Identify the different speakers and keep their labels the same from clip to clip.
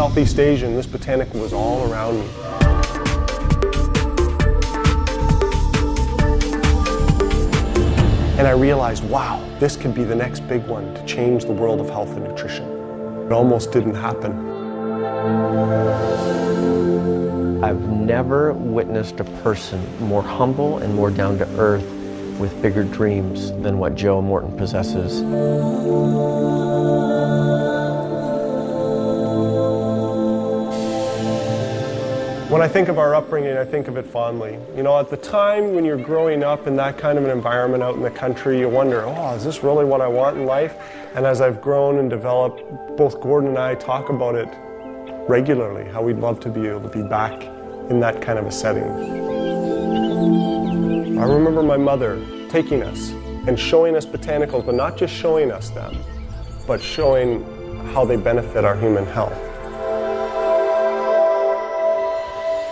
Speaker 1: Southeast Asia, and this botanical was all around me. And I realized, wow, this could be the next big one to change the world of health and nutrition. It almost didn't happen.
Speaker 2: I've never witnessed a person more humble and more down to earth with bigger dreams than what Joe Morton possesses.
Speaker 1: When I think of our upbringing, I think of it fondly. You know, at the time when you're growing up in that kind of an environment out in the country, you wonder, oh, is this really what I want in life? And as I've grown and developed, both Gordon and I talk about it regularly, how we'd love to be able to be back in that kind of a setting. I remember my mother taking us and showing us botanicals, but not just showing us them, but showing how they benefit our human health.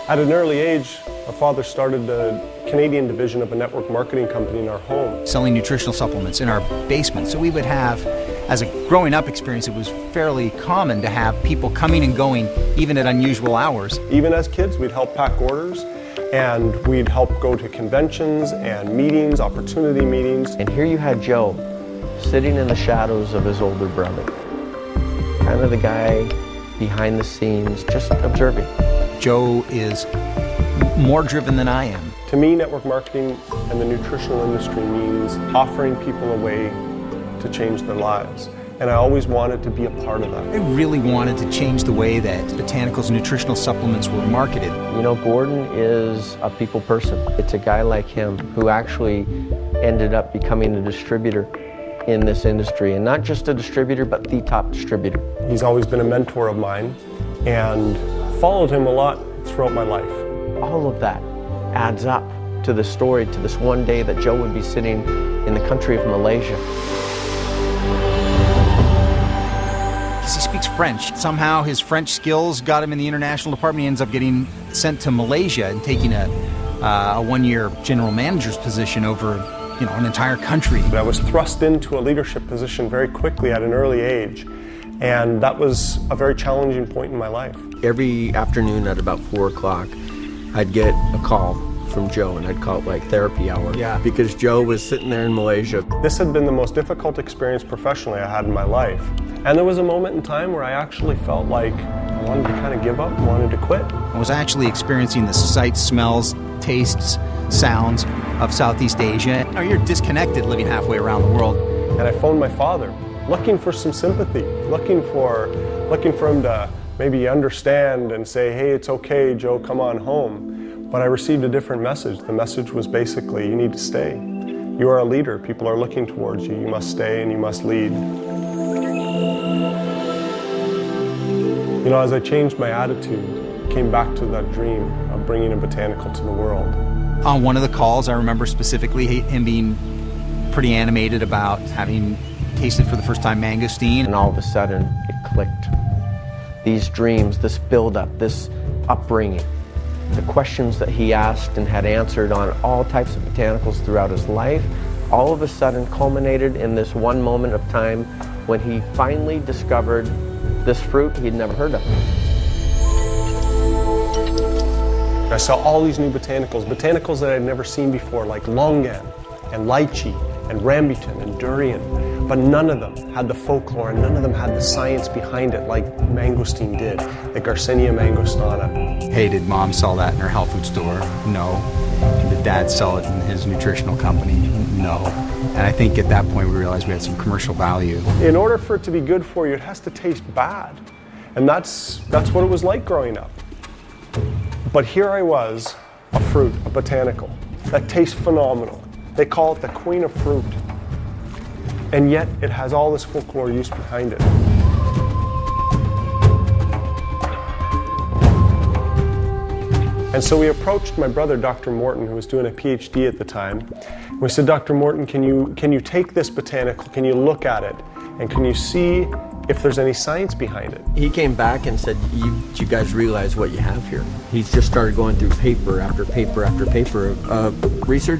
Speaker 1: At an early age, our father started the Canadian division of a network marketing company in our home.
Speaker 3: Selling nutritional supplements in our basement. So we would have, as a growing up experience, it was fairly common to have people coming and going, even at unusual hours.
Speaker 1: Even as kids, we'd help pack orders, and we'd help go to conventions and meetings, opportunity meetings.
Speaker 2: And here you had Joe, sitting in the shadows of his older brother. Kind of the guy behind the scenes, just observing.
Speaker 3: Joe is more driven than I am.
Speaker 1: To me, network marketing and the nutritional industry means offering people a way to change their lives. And I always wanted to be a part of that.
Speaker 3: I really wanted to change the way that botanicals and nutritional supplements were marketed.
Speaker 2: You know, Gordon is a people person. It's a guy like him who actually ended up becoming a distributor in this industry. And not just a distributor, but the top distributor.
Speaker 1: He's always been a mentor of mine, and followed him a lot throughout my life.
Speaker 2: All of that adds up to the story, to this one day that Joe would be sitting in the country of Malaysia.
Speaker 3: Because he speaks French. Somehow his French skills got him in the international department. He ends up getting sent to Malaysia and taking a one-year general manager's position over, you know, an entire country.
Speaker 1: I was thrust into a leadership position very quickly at an early age, and that was a very challenging point in my life.
Speaker 2: Every afternoon at about 4 o'clock, I'd get a call from Joe, and I'd call it like therapy hour.
Speaker 3: Yeah.
Speaker 2: Because Joe was sitting there in Malaysia.
Speaker 1: This had been the most difficult experience professionally I had in my life. And there was a moment in time where I actually felt like I wanted to kind of give up, wanted to quit.
Speaker 3: I was actually experiencing the sights, smells, tastes, sounds of Southeast Asia. You know, you're disconnected living halfway around the world.
Speaker 1: And I phoned my father, looking for some sympathy, looking for him to maybe understand and say, hey, it's okay, Joe, come on home. But I received a different message. The message was basically, you need to stay. You are a leader. People are looking towards you. You must stay and you must lead. You know, as I changed my attitude, came back to that dream of bringing a botanical to the world.
Speaker 3: On one of the calls, I remember specifically him being pretty animated about having tasted for the first time mangosteen.
Speaker 2: And all of a sudden, it clicked. These dreams, this build-up, this upbringing, the questions that he asked and had answered on all types of botanicals throughout his life, all of a sudden culminated in this one moment of time when he finally discovered this fruit he'd never heard of.
Speaker 1: I saw all these new botanicals that I'd never seen before, like longan and lychee and rambutan and durian, but none of them had the folklore and none of them had the science behind it like mangosteen did, like Garcinia mangostana.
Speaker 3: Hey, did mom sell that in her health food store? No. Did dad sell it in his nutritional company? No. And I think at that point we realized we had some commercial value.
Speaker 1: In order for it to be good for you, it has to taste bad. And that's what it was like growing up. But here I was, a fruit, a botanical, that tastes phenomenal. They call it the queen of fruit. And yet it has all this folklore use behind it. And so we approached my brother, Dr. Morton, who was doing a PhD at the time. We said, Dr. Morton, can you take this botanical, can you look at it, and can you see if there's any science behind it?
Speaker 2: He came back and said, you guys realize what you have here. He's just started going through paper after paper after paper of research.